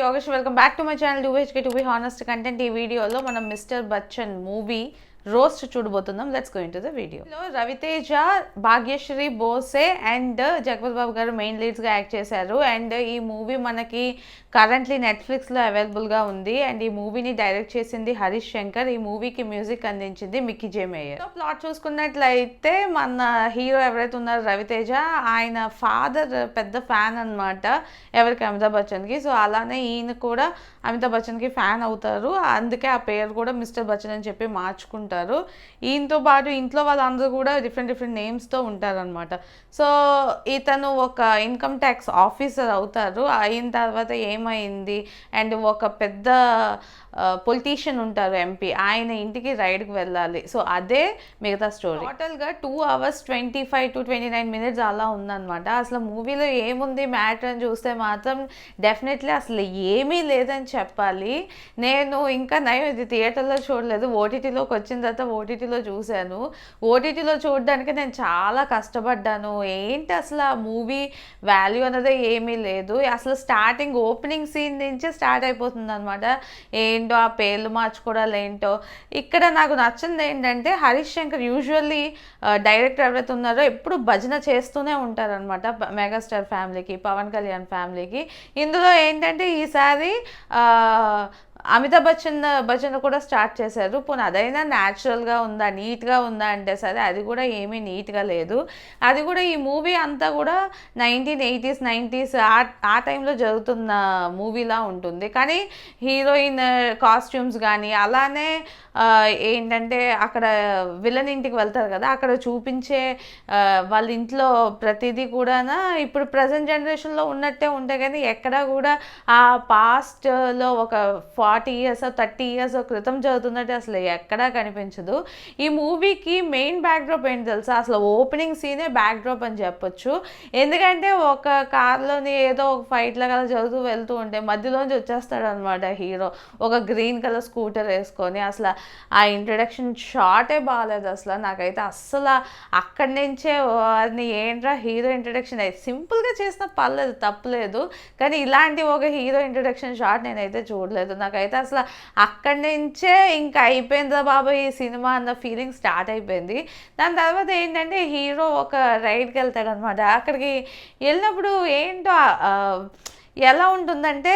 Yogesh welcome back to my channel డూహెచ్కే to be honest content. ఈ వీడియోలో మనం మిస్టర్ బచ్చన్ మూవీ రోస్ట్ చూడబోతున్నాం. Let's go into the video. Ravi Teja, Bhagyashri Borse and Jagapathi Babu గారు మెయిన్ లీడ్స్గా యాక్ట్ చేశారు. అండ్ ఈ మూవీ మనకి కరెంట్లీ నెట్ఫ్లిక్స్లో అవైలబుల్గా ఉంది. అండ్ ఈ మూవీని డైరెక్ట్ చేసింది హరీష్ శంకర్. ఈ మూవీకి మ్యూజిక్ అందించింది మిక్కీ జే మేయర్. ప్లాట్ చూసుకున్నట్లయితే మన హీరో ఎవరైతే ఉన్నారో రవితేజ, ఆయన ఫాదర్ పెద్ద ఫ్యాన్ అనమాట ఎవరికి, అమితాబ్ బచ్చన్కి. సో అలానే ఈయన కూడా అమితాబ్ బచ్చన్కి ఫ్యాన్ అవుతారు. అందుకే ఆ పేరు కూడా మిస్టర్ బచ్చన్ అని చెప్పి మార్చుకుంటారు. ఈయనతో పాటు ఇంట్లో వాళ్ళందరూ కూడా డిఫరెంట్ నేమ్స్తో ఉంటారనమాట. సో ఇతను ఒక ఇన్కమ్ ట్యాక్స్ ఆఫీసర్ అవుతారు. అయిన తర్వాత ఏమైంది అండ్ ఒక పెద్ద పొలిటీషియన్ ఉంటారు, ఎంపీ, ఆయన ఇంటికి రైడ్కి వెళ్ళాలి. సో అదే మిగతా స్టోరీ. టోటల్గా 2 hours 25 to 29 minutes అలా ఉందన్నమాట. అసలు మూవీలో ఏముంది మ్యాటర్ అని చూస్తే మాత్రం డెఫినెట్లీ అసలు ఏమీ లేదని చెప్పాలి. నేను ఇంకా నయం ఇది థియేటర్లో చూడలేదు, ఓటీటీలోకి వచ్చిన తర్వాత ఓటీటీలో చూశాను. ఓటీటీలో చూడడానికి నేను చాలా కష్టపడ్డాను. ఏంటి అసలు ఆ మూవీ వాల్యూ అన్నదే ఏమీ లేదు. అసలు స్టార్టింగ్ ఓపెనింగ్ సీన్ నుంచే స్టార్ట్ అయిపోతుంది అనమాట. ఏంటో ఆ పేర్లు మార్చుకోవడాలు ఏంటో. ఇక్కడ నాకు నచ్చింది ఏంటంటే హరీష్ శంకర్ యూజువల్లీ డైరెక్టర్ ఎవరైతే ఉన్నారో ఎప్పుడు భజన చేస్తూనే ఉంటారనమాట మెగాస్టార్ ఫ్యామిలీకి, పవన్ కళ్యాణ్ ఫ్యామిలీకి. ఇందులో ఏంటంటే ఈసారి అమితాబ్ బచ్చన్ కూడా స్టార్ట్ చేశారు. పోనీ అదైనా న్యాచురల్గా ఉందా, నీట్గా ఉందా అంటే సరే, అది కూడా ఏమీ నీట్గా లేదు. అది కూడా ఈ మూవీ అంతా కూడా 1980s 90s ఆ టైంలో జరుగుతున్న మూవీలా ఉంటుంది. కానీ హీరోయిన్ కాస్ట్యూమ్స్ కానీ అలానే ఏంటంటే అక్కడ విలన్ ఇంటికి వెళ్తారు కదా, అక్కడ చూపించే వాళ్ళ ఇంట్లో ప్రతిదీ కూడా ఇప్పుడు ప్రజెంట్ జనరేషన్లో ఉన్నట్టే ఉంటాయి. కానీ ఎక్కడా కూడా ఆ పాస్ట్లో ఒక 40 years 30 years క్రితం చదువుతున్నట్టు అసలు ఎక్కడా కనిపించదు. ఈ మూవీకి మెయిన్ బ్యాక్డ్రాప్ ఏంటి తెలుసా? అసలు ఓపెనింగ్ సీనే బ్యాక్డ్రాప్ అని చెప్పొచ్చు. ఎందుకంటే ఒక కార్లోని ఏదో ఒక ఫైట్ లాగా చదువుతూ వెళ్తూ ఉంటే మధ్యలోంచి వచ్చేస్తాడు అనమాట హీరో, ఒక గ్రీన్ కలర్ స్కూటర్ వేసుకొని. అసలు ఆ ఇంట్రడక్షన్ షాటే బాగాలేదు అసలు. నాకైతే అస్సలు అక్కడి నుంచే అది ఏంట్రా హీరో ఇంట్రడక్షన్ అయితే సింపుల్గా చేసిన పర్లేదు, తప్పలేదు. కానీ ఇలాంటి ఒక హీరో ఇంట్రడక్షన్ షాట్ నేనైతే చూడలేదు. నాకైతే అసలు అక్కడి నుంచే ఇంకా అయిపోయిందా బాబా ఈ సినిమా అన్న ఫీలింగ్ స్టార్ట్ అయిపోయింది. దాని తర్వాత ఏంటంటే హీరో ఒక రైడ్కి వెళ్తాడు అనమాట. అక్కడికి వెళ్ళినప్పుడు ఏంటో ఎలా ఉంటుందంటే,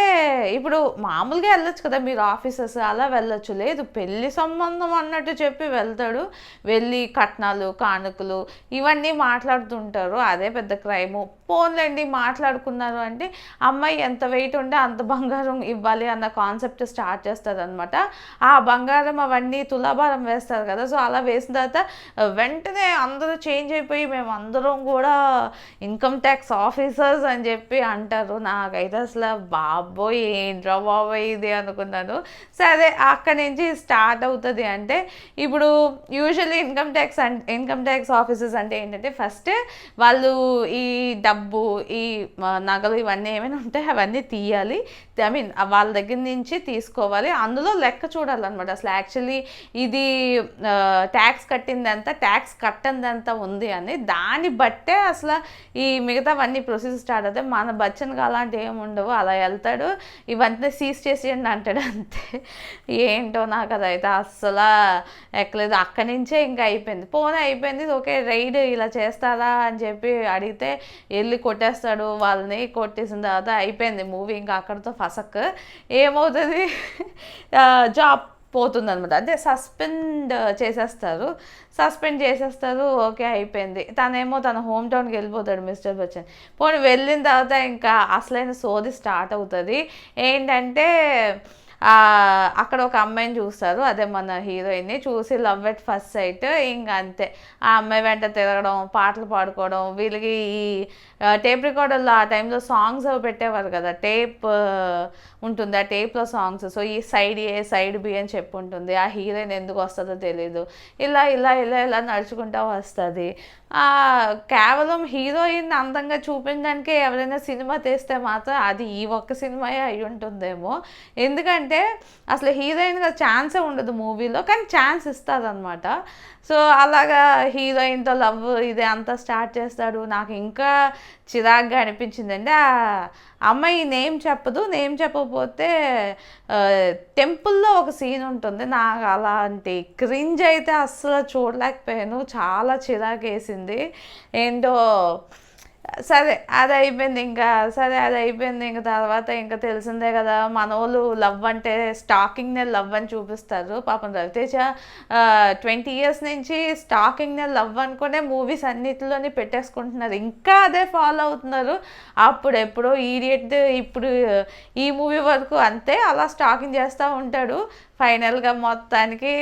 ఇప్పుడు మామూలుగా వెళ్ళొచ్చు కదా మీరు ఆఫీసర్స్, అలా వెళ్ళొచ్చు. లేదు, పెళ్లి సంబంధం అన్నట్టు చెప్పి వెళ్తాడు. వెళ్ళి కట్నాలు, కానుకలు ఇవన్నీ మాట్లాడుతుంటారు. అదే పెద్ద క్రైము. పోన్లేండి మాట్లాడుకున్నారు అంటే అమ్మాయి ఎంత వెయిట్ ఉంటే అంత బంగారం ఇవ్వాలి అన్న కాన్సెప్ట్ స్టార్ట్ చేస్తారు అనమాట. ఆ బంగారం అవన్నీ తులాభారం వేస్తారు కదా. సో అలా వేసిన తర్వాత వెంటనే అందరూ చేంజ్ అయిపోయి మేము అందరం కూడా ఇన్కమ్ ట్యాక్స్ ఆఫీసర్స్ అని చెప్పి అంటారు. నాకైతే అసలు బాబోయ్ ఏంట్రా బాబోయ్ ఇది అనుకున్నాను. సరే అక్కడి నుంచి స్టార్ట్ అవుతుంది. అంటే ఇప్పుడు యూజువల్లీ ఇన్కమ్ ట్యాక్స్ ఆఫీసర్స్ అంటే ఏంటంటే ఫస్ట్ వాళ్ళు ఈ డబ్బు, ఈ నగలు ఇవన్నీ ఏమైనా ఉంటాయి అవన్నీ తీయాలి. ఐ మీన్ వాళ్ళ దగ్గర నుంచి తీసుకోవాలి. అందులో లెక్క చూడాలన్నమాట. అసలు యాక్చువల్లీ ఇది ట్యాక్స్ కట్టిందంతా, ట్యాక్స్ కట్టందంతా ఉంది అని, దాన్ని బట్టే అసలు ఈ మిగతావన్నీ ప్రొసీజర్ స్టార్ట్ అవుతాయి. మన బచ్చన్గా అలాంటి ఏమి ఉండవు. అలా వెళ్తాడు, ఇవన్నీ సీజ్ చేసేయండి అంటాడు అంతే. ఏంటో నాకు అదైతే అస్సలు ఎక్కలేదు. అక్కడి నుంచే ఇంకా అయిపోయింది. పోనీ అయిపోయింది, ఓకే రైడ్ ఇలా చేస్తారా అని చెప్పి అడిగితే వెళ్ళి కొట్టేస్తాడు వాళ్ళని. కొట్టేసిన తర్వాత అయిపోయింది మూవీ. ఇంకా అక్కడితో ఫసక్ ఏమవుతుంది, జాబ్ పోతుందనమాట. అంటే సస్పెండ్ చేసేస్తారు. ఓకే అయిపోయింది. తనేమో తన హోమ్ టౌన్కి వెళ్ళిపోతాడు మిస్టర్ బచ్చన్. పోనీ వెళ్ళిన తర్వాత ఇంకా అసలైన సోది స్టార్ట్ అవుతుంది. ఏంటంటే అక్కడ ఒక అమ్మాయిని చూస్తారు, అదే మన హీరోయిన్ని చూసి లవ్ ఎట్ ఫస్ట్ సైట్. ఇంకా అంతే, ఆ అమ్మాయి వెంట తిరగడం, పాటలు పాడుకోవడం. వీళ్ళకి ఈ టేప్ రికార్డర్లో ఆ టైంలో సాంగ్స్ అవి పెట్టేవారు కదా, టేప్ ఉంటుంది, ఆ టేప్లో సాంగ్స్. సో ఈ సైడ్ ఏ సైడ్ బి అని చెప్పి ఉంటుంది. ఆ హీరోయిన్ ఎందుకు వస్తుందో తెలీదు. ఇలా నడుచుకుంటూ వస్తుంది. కేవలం హీరోయిన్ అందంగా చూపించడానికే ఎవరైనా సినిమా తీస్తే మాత్రం అది ఈ ఒక్క సినిమాయే అయి ఉంటుందేమో. ఎందుకంటే అసలు హీరోయిన్గా ఛాన్సే ఉండదు మూవీలో, కానీ ఛాన్స్ ఇస్తారనమాట. సో అలాగా హీరోయిన్తో లవ్ ఇది అంతా స్టార్ట్ చేస్తాడు. నాకు ఇంకా చిరాగ్గా అనిపించిందండి. ఆ అమ్మాయి నేమ్ చెప్పదు, నేమ్ చెప్పకపోతే టెంపుల్లో ఒక సీన్ ఉంటుంది. నాకు అలాంటి క్రింజ్ అయితే అస్సలు చూడలేకపోయాను, చాలా చిరాకు వేసింది. ఏంటో సరే అది అయిపోయింది ఇంకా తర్వాత ఇంకా తెలిసిందే కదా, మన వాళ్ళు లవ్ అంటే స్టాకింగ్నే లవ్ అని చూపిస్తారు. పాపం రవితేజ 20 years నుంచి స్టాకింగ్నే లవ్ అనుకునే మూవీస్ అన్నిటిలోని పెట్టేసుకుంటున్నారు, ఇంకా అదే ఫాలో అవుతున్నారు. అప్పుడెప్పుడో ఈడియట్, ఇప్పుడు ఈ మూవీ వరకు అంతే, అలా స్టాకింగ్ చేస్తూ ఉంటాడు. ఫైనల్గా మొత్తానికి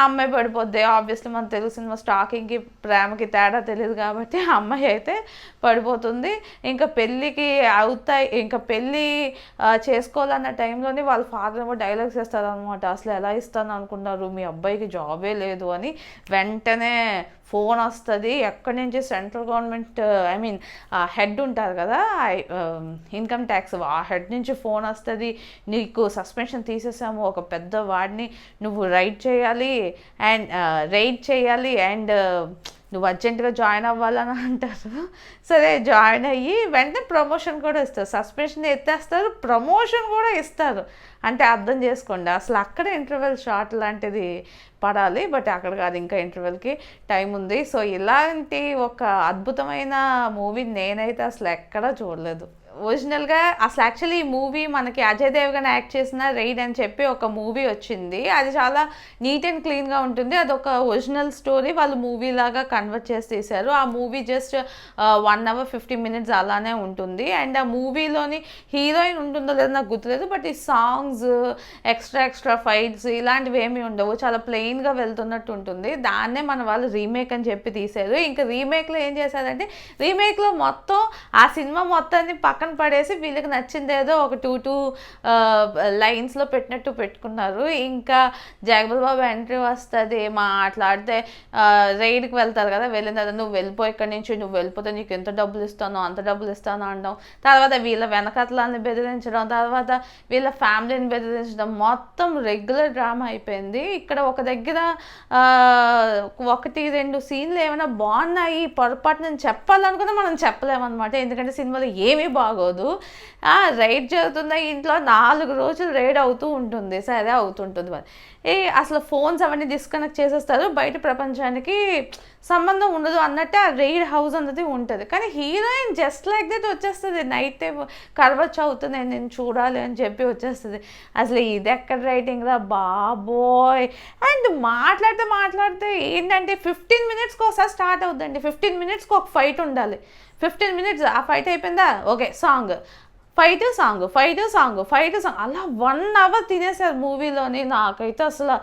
అమ్మాయి పడిపోద్ది. ఆబ్వియస్లీ మన తెలుగు సినిమా స్టాకింగ్కి ప్రేమకి తేడా తెలియదు కాబట్టి అమ్మాయి అయితే పడిపోతుంది. ఇంకా పెళ్ళికి అవుతాయి, ఇంకా పెళ్ళి చేసుకోవాలన్న టైంలోనే వాళ్ళ ఫాదర్ ఏమో డైలాగ్స్ వేస్తారు అనమాట. అసలు ఎలా ఇస్తాను అనుకున్నారు, మీ అబ్బాయికి జాబే లేదు అని. వెంటనే ఫోన్ వస్తుంది ఎక్కడి నుంచి, central government I mean head ఉంటారు కదా ఇన్కమ్ ట్యాక్స్, ఆ హెడ్ నుంచి ఫోన్ వస్తుంది, నీకు సస్పెన్షన్ తీసేసాము, ఒక పెద్ద వాడిని నువ్వు రైడ్ చేయాలి అండ్ నువ్వు అర్జెంటుగా జాయిన్ అవ్వాలని అంటారు. సరే జాయిన్ అయ్యి వెంటనే ప్రమోషన్ కూడా ఇస్తారు, సస్పెన్షన్ ఎత్తేస్తారు, ప్రమోషన్ కూడా ఇస్తారు. అంటే అర్థం చేసుకోండి, అసలు అక్కడ ఇంటర్వెల్ షార్ట్ లాంటిది పడాలి, బట్ అక్కడ కాదు, ఇంకా ఇంటర్వెల్కి టైం ఉంది. సో ఇలాంటి ఒక అద్భుతమైన మూవీ నేనైతే అసలు ఎక్కడా చూడలేదు. ఒరిజినల్గా అసలు యాక్చువల్లీ ఈ మూవీ మనకి అజయ్ దేవగన్ యాక్ట్ చేసిన రైడ్ అని చెప్పి ఒక మూవీ వచ్చింది. అది చాలా నీట్ అండ్ క్లీన్గా ఉంటుంది. అదొక ఒరిజినల్ స్టోరీ వాళ్ళు మూవీ లాగా కన్వర్ట్ చేసి తీశారు. ఆ మూవీ జస్ట్ 1 hour 50 minutes అలానే ఉంటుంది. అండ్ ఆ మూవీలోని హీరోయిన్ ఉంటుందో లేదో నాకు గుర్తులేదు, బట్ ఈ సాంగ్స్ ఎక్స్ట్రా ఫైట్స్ ఇలాంటివి ఏమీ ఉండవు, చాలా ప్లెయిన్గా వెళ్తున్నట్టు ఉంటుంది. దాన్నే మన వాళ్ళు రీమేక్ అని చెప్పి తీశారు. ఇంకా రీమేక్లో ఏం చేశారంటే, రీమేక్లో మొత్తం ఆ సినిమా మొత్తాన్ని పక్కన పడేసి వీళ్ళకి నచ్చింది ఏదో ఒక 2 లైన్స్లో పెట్టినట్టు పెట్టుకున్నారు. ఇంకా జగపతి బాబు ఎంట్రీ వస్తుంది, మాట్లాడితే రైడ్కి వెళ్తారు కదా, వెళ్ళిన తర్వాత నువ్వు వెళ్ళిపో ఇక్కడి నుంచి, నువ్వు వెళ్ళిపోతే నీకు ఎంత డబ్బులు ఇస్తానో అంత డబ్బులు ఇస్తాను అనడం, తర్వాత వీళ్ళ వెనకట్లని బెదిరించడం, తర్వాత వీళ్ళ ఫ్యామిలీని బెదిరించడం, మొత్తం రెగ్యులర్ డ్రామా అయిపోయింది. ఇక్కడ ఒక దగ్గర 1-2 సీన్లు ఏమైనా బాగున్నాయి, పొరపాటున చెప్పాలనుకున్నా మనం చెప్పలేమన్నమాట, ఎందుకంటే సినిమాలో ఏమీ బాగోదు. రైడ్ జరుగుతున్న ఇంట్లో 4 రోజులు రైడ్ అవుతూ ఉంటుంది, సరే అవుతుంటుంది. మరి అసలు ఫోన్స్ అవన్నీ డిస్కనెక్ట్ చేసేస్తారు, బయట ప్రపంచానికి సంబంధం ఉండదు అన్నట్టు ఆ రైడ్ హౌస్ అన్నది ఉంటుంది. కానీ హీరోయిన్ జస్ట్ లైక్ దట్ వచ్చేస్తుంది, నైట్ టైం కర్వచ్చు అవుతుంది, నేను చూడాలి అని చెప్పి వచ్చేస్తుంది. అసలు ఇది ఎక్కడ రైటింగ్ రా బాబోయ్. అండ్ మాట్లాడితే ఏంటంటే 15 minutesకి ఒకసారి స్టార్ట్ అవుతుందండి, 15 minutesకి ఒక ఫైట్ ఉండాలి. 15 minutes ఆ ఫైట్ అయిపోయిందా, ఓకే సాంగ్, ఫైట్ సాంగ్ అలా 1 hour తినేసారు మూవీలోని. నాకైతే అసలు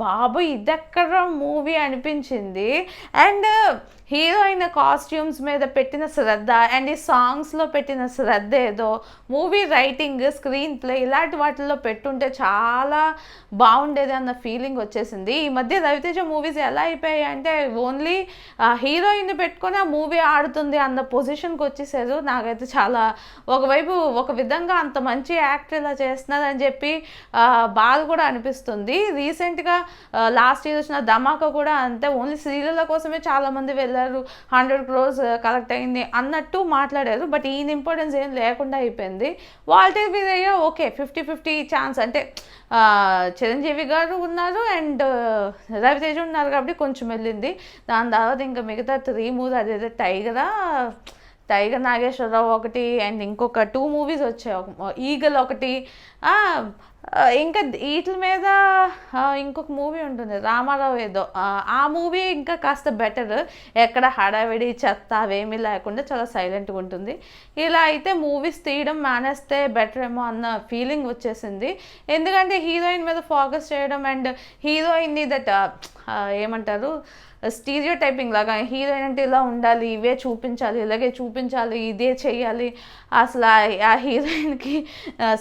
బాబు ఇదెక్కడ మూవీ అనిపించింది. అండ్ హీరోయిన్ కాస్ట్యూమ్స్ మీద పెట్టిన శ్రద్ధ అండ్ ఈ సాంగ్స్లో పెట్టిన శ్రద్ధ ఏదో మూవీ రైటింగ్, స్క్రీన్ ప్లే ఇలాంటి వాటిల్లో పెట్టుంటే చాలా బాగుండేది అన్న ఫీలింగ్ వచ్చేసింది. ఈ మధ్య రవితేజ మూవీస్ ఎలా అయిపోయాయి అంటే ఓన్లీ హీరోయిన్ పెట్టుకొని ఆ మూవీ ఆడుతుంది అన్న పొజిషన్కి వచ్చేసారు. నాకైతే చాలా ఒకవైపు ఒక విధంగా అంత మంచి యాక్టర్ ఇలా చేస్తున్నారని చెప్పి బాధ కూడా అనిపిస్తుంది. రీసెంట్గా లాస్ట్ ఇయర్ వచ్చిన ధమాకా కూడా అంతే, ఓన్లీ సీరియల్ల కోసమే చాలామంది వెళ్ళారు, 100 crores కలెక్ట్ అయింది అన్నట్టు మాట్లాడారు, బట్ ఈయన ఇంపార్టెన్స్ ఏం లేకుండా అయిపోయింది. వాల్టర్ వీరయ్య ఓకే 50-50 ఛాన్స్, అంటే చిరంజీవి గారు ఉన్నారు అండ్ రవితేజ ఉన్నారు కాబట్టి కొంచెం వెళ్ళింది. దాని తర్వాత ఇంకా మిగతా 3 movies అదేదో టైగర్ నాగేశ్వరరావు ఒకటి అండ్ ఇంకొక 2 movies వచ్చాయి, ఈగల్ ఒకటి, ఇంకా వీటి మీద ఇంకొక మూవీ ఉంటుంది రామారావు ఏదో, ఆ మూవీ ఇంకా కాస్త బెటర్, ఎక్కడ హడావిడి చెత్త అవేమీ లేకుండా చాలా సైలెంట్గా ఉంటుంది. ఇలా అయితే మూవీస్ తీయడం మానేస్తే బెటర్ ఏమో అన్న ఫీలింగ్ వచ్చేసింది. ఎందుకంటే హీరోయిన్ మీద ఫోకస్ చేయడం అండ్ హీరోయిన్ని దట్ ఏమంటారు స్టీరియో టైపింగ్ లాగా హీరోయిన్ అంటే ఇలా ఉండాలి, ఇవే చూపించాలి, ఇలాగే చూపించాలి, ఇదే చేయాలి. అసలు ఆ హీరోయిన్కి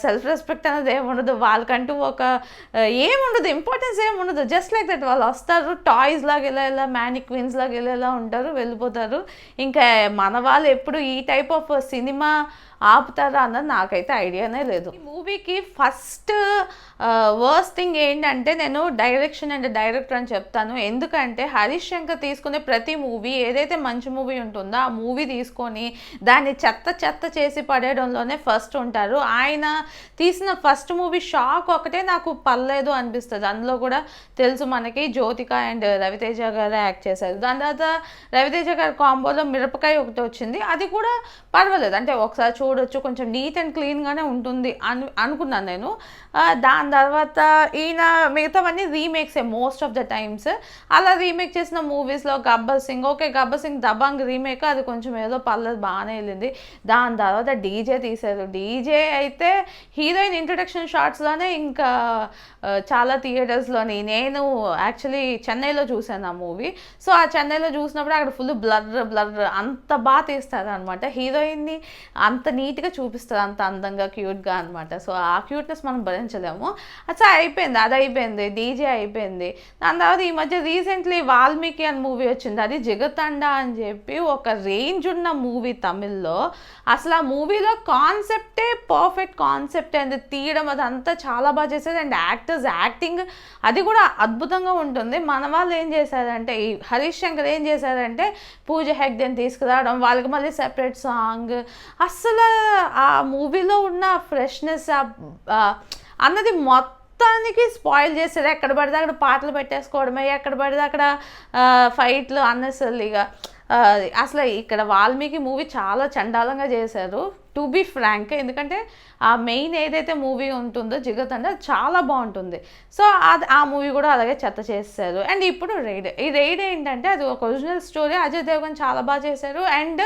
సెల్ఫ్ రెస్పెక్ట్ అనేది ఏముండదు, వాళ్ళకంటూ ఒక ఏముండదు, ఇంపార్టెన్స్ ఏముండదు. జస్ట్ లైక్ దట్ వాళ్ళు వస్తారు, టాయ్స్ లాగా ఇలా మ్యానిక్విన్స్ లాగా ఇలా ఉంటారు, వెళ్ళిపోతారు. ఇంకా మన వాళ్ళు ఎప్పుడు ఈ టైప్ ఆఫ్ సినిమా ఆపుతారా అన్నది నాకైతే ఐడియానే లేదు. ఈ మూవీకి ఫస్ట్ వర్స్ట్ థింగ్ ఏంటంటే నేను డైరెక్షన్ అండ్ డైరెక్టర్ అని చెప్తాను. ఎందుకంటే హరీష్ శంకర్ తీసుకునే ప్రతి మూవీ ఏదైతే మంచి మూవీ ఉంటుందో ఆ మూవీ తీసుకొని దాన్ని చెత్త చేసి పడేయడంలోనే ఫస్ట్ ఉంటారు. ఆయన తీసిన ఫస్ట్ మూవీ షాక్ ఒకటే నాకు పర్లేదు అనిపిస్తుంది. అందులో కూడా తెలుసు మనకి జ్యోతిక అండ్ రవితేజ గారు యాక్ట్ చేశారు. దాని తర్వాత రవితేజ గారి కాంబోలో మిరపకాయ ఒకటి వచ్చింది, అది కూడా పర్వాలేదు, అంటే ఒకసారి చూడొచ్చు, కొంచెం నీట్ అండ్ క్లీన్గానే ఉంటుంది అనుకున్నాను నేను. దాని తర్వాత ఈయన మిగతావన్నీ రీమేక్సే మోస్ట్ ఆఫ్ ద టైమ్స్. అలా రీమేక్ చేసిన మూవీస్లో గబ్బర్ సింగ్, ఓకే గబ్బర్ సింగ్ దబాంగ్ రీమేక్, అది కొంచెం ఏదో పర్లేదు బాగానే వెళ్ళింది. దాని తర్వాత డీజే తీశారు. డీజే అయితే హీరోయిన్ ఇంట్రొడక్షన్ షార్ట్స్లోనే ఇంకా చాలా థియేటర్స్లోని, నేను యాక్చువల్లీ చెన్నైలో చూశాను ఆ మూవీ. సో ఆ చెన్నైలో చూసినప్పుడు అక్కడ ఫుల్ బ్లర్ అంత బాగా తీస్తారు అనమాట. హీరోయిన్ని అంత నీట్గా చూపిస్తారు, అంత అందంగా క్యూట్గా అనమాట. సో ఆ క్యూట్నెస్ మనం భరించలేము. అచ్చా అయిపోయింది, అది అయిపోయింది, డీజే అయిపోయింది. దాని తర్వాత ఈ మధ్య రీసెంట్లీ వాల్మీకి అని మూవీ వచ్చింది, అది జగతండ అని చెప్పి ఒక రేంజ్ ఉన్న మూవీ తమిళ్లో. అసలు ఆ మూవీలో కాన్సెప్టే పర్ఫెక్ట్ కాన్సెప్ట్ అండ్ తీయడం అదంతా చాలా బాగా చేసేది. అండ్ యాక్టర్స్ యాక్టింగ్ అది కూడా అద్భుతంగా ఉంటుంది. మన వాళ్ళు ఏం చేశారంటే, ఈ హరీష్ శంకర్ ఏం చేశారంటే పూజ హెగ్డేని తీసుకురావడం, వాళ్ళకి మళ్ళీ సెపరేట్ సాంగ్, అస్సలు ఆ మూవీలో ఉన్న ఫ్రెష్నెస్ అన్నది మొత్తానికి స్పాయిల్ చేసేది. ఎక్కడ పడితే అక్కడ పాటలు పెట్టేసుకోవడమే, ఎక్కడ పడితే అక్కడ ఫైట్లు అన్నెసరీగా. అసలు ఇక్కడ వాల్మీకి మూవీ చాలా చండాలంగా చేశారు టు బీ ఫ్రాంక్. ఎందుకంటే ఆ మెయిన్ ఏదైతే మూవీ ఉంటుందో జిగతండ చాలా బాగుంటుంది. సో అది ఆ మూవీ కూడా అలాగే చెత్త చేశారు. అండ్ ఇప్పుడు రైడ్, ఈ రైడ్ ఏంటంటే అది ఒక ఒరిజినల్ స్టోరీ, అజయ్ దేవగన్ చాలా బాగా చేశారు. అండ్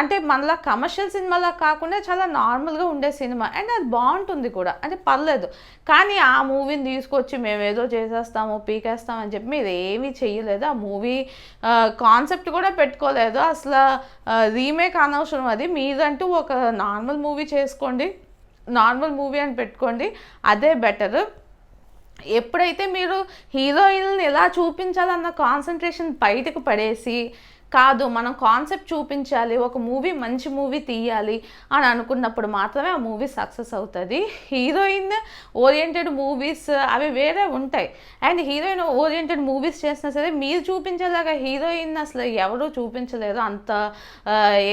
అంటే మనలా కమర్షియల్ సినిమాలా కాకుండా చాలా నార్మల్గా ఉండే సినిమా, అండ్ అది బాగుంటుంది కూడా, అంటే పర్లేదు. కానీ ఆ మూవీని తీసుకొచ్చి మేము ఏదో చేసేస్తాము పీకేస్తామని చెప్పి మీరు ఏమీ చెయ్యలేదు. ఆ మూవీ కాన్సెప్ట్ కూడా పెట్టుకోలేదు. అసలు రీమేక్ అనవసరం, అది మీదంటూ ఒక నార్మల్ మూవీ చేసుకోండి, నార్మల్ మూవీ అని పెట్టుకోండి, అదే బెటర్. ఎప్పుడైతే మీరు హీరోయిన్ని ఎలా చూపించాలన్న కాన్సన్ట్రేషన్ బయటకు పడేసి, కాదు మనం కాన్సెప్ట్ చూపించాలి, ఒక మూవీ మంచి మూవీ తీయాలి అని అనుకున్నప్పుడు మాత్రమే ఆ మూవీ సక్సెస్ అవుతుంది. హీరోయిన్ ఓరియంటెడ్ మూవీస్ అవి వేరే ఉంటాయి. అండ్ హీరోయిన్ ఓరియంటెడ్ మూవీస్ చేసినా సరే మీరు చూపించేలాగా హీరోయిన్ అసలు ఎవరూ చూపించలేరు, అంత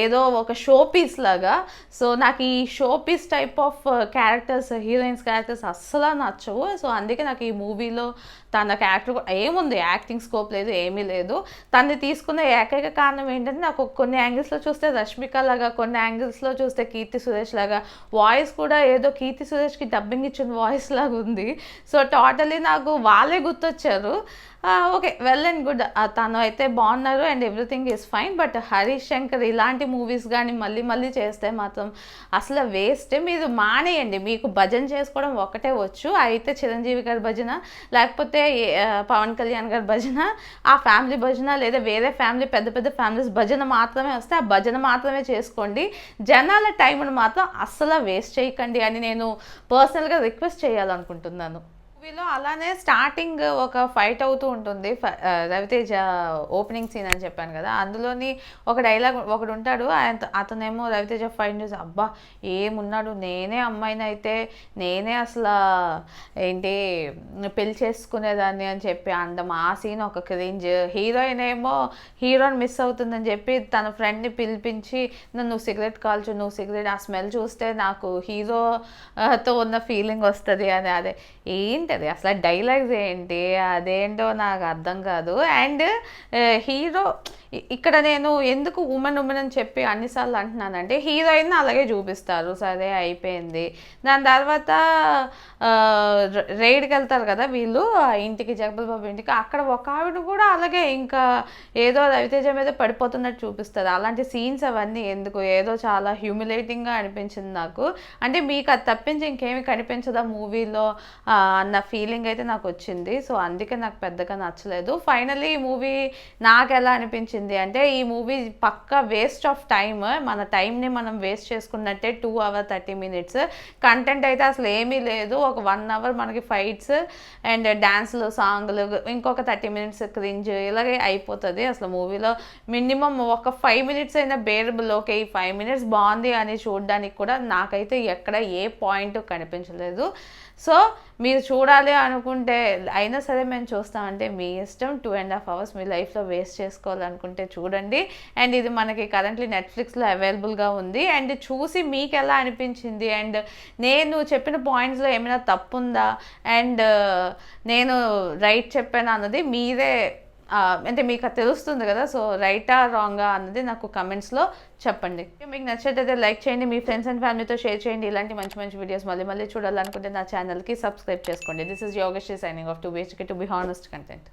ఏదో ఒక షో పీస్ లాగా. సో నాకు ఈ show piece type of characters, heroines characters అస్సలు నచ్చవు. సో అందుకే నాకు ఈ మూవీలో తన క్యారెక్టర్ ఏముంది, యాక్టింగ్ స్కోప్ లేదు, ఏమీ లేదు. తనని తీసుకున్న ఏకైక కారణం ఏంటంటే నాకు కొన్ని యాంగిల్స్లో చూస్తే రష్మిక లాగా, కొన్ని యాంగిల్స్లో చూస్తే కీర్తి సురేష్ లాగా, వాయిస్ కూడా ఏదో కీర్తి సురేష్కి డబ్బింగ్ ఇచ్చిన వాయిస్ లాగా ఉంది. సో టోటలీ నాకు వాళ్ళే గుర్తొచ్చారు. ఓకే వెల్ అండ్ గుడ్, తను అయితే బాగున్నారు and everything is fine. But Harish Shankar ఇలాంటి మూవీస్ కానీ మళ్ళీ చేస్తే మాత్రం అసలు వేస్ట్. మీరు మానేయండి, మీకు భజన చేసుకోవడం ఒకటే వచ్చు, అయితే చిరంజీవి గారి భజన, లేకపోతే పవన్ కళ్యాణ్ గారి భజన, ఆ ఫ్యామిలీ భజన, లేదా వేరే ఫ్యామిలీ పెద్ద ఫ్యామిలీస్ భజన మాత్రమే వస్తే ఆ భజన మాత్రమే చేసుకోండి. జనాల టైంను మాత్రం అస్సలు వేస్ట్ చేయకండి అని నేను పర్సనల్గా రిక్వెస్ట్ చేయాలనుకుంటున్నాను. మూవీలో అలానే స్టార్టింగ్ ఒక ఫైట్ అవుతూ ఉంటుంది, రవితేజ ఓపెనింగ్ సీన్ అని చెప్పాను కదా, అందులోని ఒక డైలాగ్ ఒకడు ఉంటాడు, అతనేమో రవితేజ ఫైట్ చూసి అబ్బా ఏమున్నాడు, నేనే అమ్మాయిని అయితే నేనే అసలు ఏంటి పెళ్లి చేసుకునేదాన్ని అని చెప్పి అందం. ఆ సీన్ ఒక క్రింజ్. హీరోయిన్ ఏమో హీరోని మిస్ అవుతుందని చెప్పి తన ఫ్రెండ్ని పిలిపించి నువ్వు సిగరెట్ కాల్చు, నువ్వు సిగరెట్, ఆ స్మెల్ చూస్తే నాకు హీరోతో ఉన్న ఫీలింగ్ వస్తుంది అని. అదే ఏంటి అది అసలు డైలాగ్స్ ఏంటి, అదేంటో నాకు అర్థం కాదు. అండ్ హీరో ఇక్కడ నేను ఎందుకు ఉమెన్ అని చెప్పి అన్నిసార్లు అంటున్నానంటే, హీరోయిన్ అలాగే చూపిస్తారు, సరే అయిపోయింది. దాని తర్వాత రైడ్కి వెళ్తారు కదా వీళ్ళు ఇంటికి, జగపతి బాబు ఇంటికి, అక్కడ ఒక ఆవిడ కూడా అలాగే ఇంకా ఏదో రవితేజ మీద పడిపోతున్నట్టు చూపిస్తారు. అలాంటి సీన్స్ అవన్నీ ఎందుకు, ఏదో చాలా హ్యూమిలేటింగ్గా అనిపించింది నాకు. అంటే మీకు అది తప్పించి ఇంకేమి కనిపించదా మూవీలో అన్న అన్న ఫీలింగ్ అయితే నాకు వచ్చింది. సో అందుకే నాకు పెద్దగా నచ్చలేదు. ఫైనల్లీ ఈ మూవీ నాకు ఎలా అనిపించింది అంటే, ఈ మూవీ పక్కా వేస్ట్ ఆఫ్ టైమ్. మన టైంని మనం వేస్ట్ చేసుకున్నట్టే. 2 hours 30 minutes కంటెంట్ అయితే అసలు ఏమీ లేదు. ఒక 1 hour మనకి ఫైట్స్ అండ్ డ్యాన్స్లు, సాంగ్లు, ఇంకొక 30 minutes క్రింజ్, ఇలాగే అయిపోతుంది. అసలు మూవీలో మినిమం ఒక 5 minutes అయినా బేరబుల్. ఓకే, ఈ 5 minutes బాగుంది అని చూడడానికి కూడా నాకైతే ఎక్కడ ఏ పాయింట్ కనిపించలేదు. సో మీరు చూడాలి అనుకుంటే అయినా సరే మేము చూస్తామంటే మీ ఇష్టం. 2.5 hours మీ లైఫ్లో వేస్ట్ చేసుకోవాలనుకుంటే చూడండి. అండ్ ఇది మనకి కరెంట్లీ నెట్ఫ్లిక్స్లో అవైలబుల్గా ఉంది. అండ్ చూసి మీకు ఎలా అనిపించింది, అండ్ నేను చెప్పిన పాయింట్స్లో ఏమైనా తప్పు ఉందా, అండ్ నేను రైట్ చెప్పాను అన్నది మీరే అంటే మీకు తెలుస్తుంది కదా. సో రైటా రాంగా అన్నది నాకు కమెంట్స్లో చెప్పండి. మీకు నచ్చినట్టయితే లైక్ చేయండి, మీ ఫ్రెండ్స్ అండ్ ఫ్యామిలీతో షేర్ చేయండి. ఇలాంటి మంచి మంచి వీడియోస్ మళ్ళీ చూడాలనుకుంటే నా ఛానల్కి సబ్స్క్రైబ్ చేసుకోండి. This is Yogasri signing off, to be honest content.